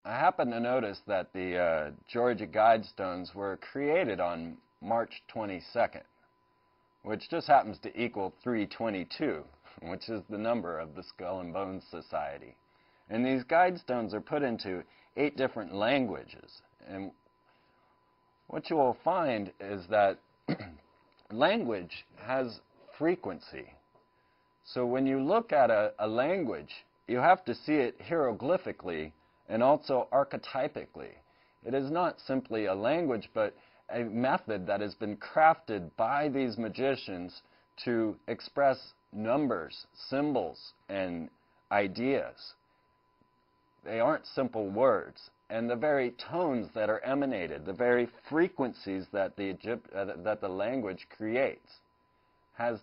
I happened to notice that the Georgia Guidestones were created on March 22nd, which just happens to equal 322, which is the number of the Skull and Bones Society. And these Guidestones are put into 8 different languages. And what you will find is that language has frequency. So when you look at a language, you have to see it hieroglyphically and also archetypically. It is not simply a language, but a method that has been crafted by these magicians to express numbers, symbols, and ideas. They aren't simple words. And the very tones that are emanated, the very frequencies that the language creates, has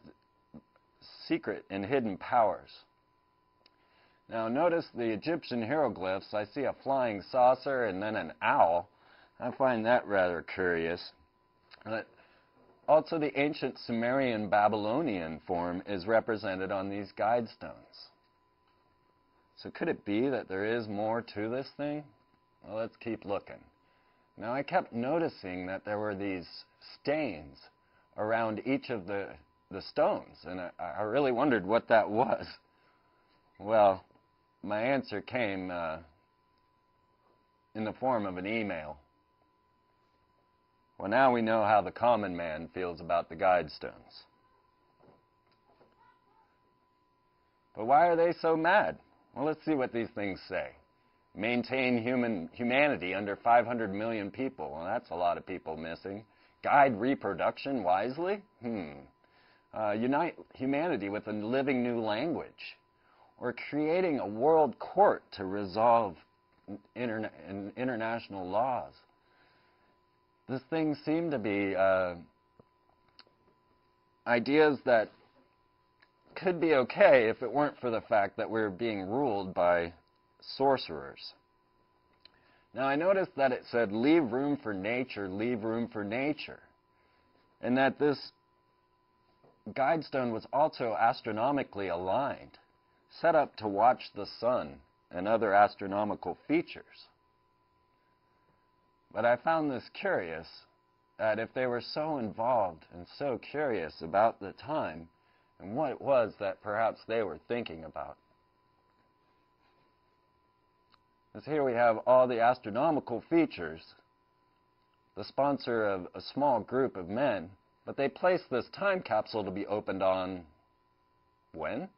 secret and hidden powers. Now notice the Egyptian hieroglyphs. I see a flying saucer and then an owl. I find that rather curious. Also the ancient Sumerian Babylonian form is represented on these Guidestones. So could it be that there is more to this thing? Well, let's keep looking. Now I kept noticing that there were these stains around each of the stones, and I really wondered what that was. Well, my answer came in the form of an email. Well, now we know how the common man feels about the Guidestones. But why are they so mad? Well, let's see what these things say. Maintain humanity under 500 million people. Well, that's a lot of people missing. Guide reproduction wisely? Unite humanity with a living new language. Or creating a world court to resolve international laws. These things seem to be ideas that could be okay if it weren't for the fact that we're being ruled by sorcerers. Now I noticed that it said, leave room for nature, leave room for nature. And that this Guidestone was also astronomically aligned, set up to watch the sun and other astronomical features. But I found this curious, that if they were so involved and so curious about the time and what it was that perhaps they were thinking about. As here we have all the astronomical features, the sponsor of a small group of men, but they placed this time capsule to be opened on when?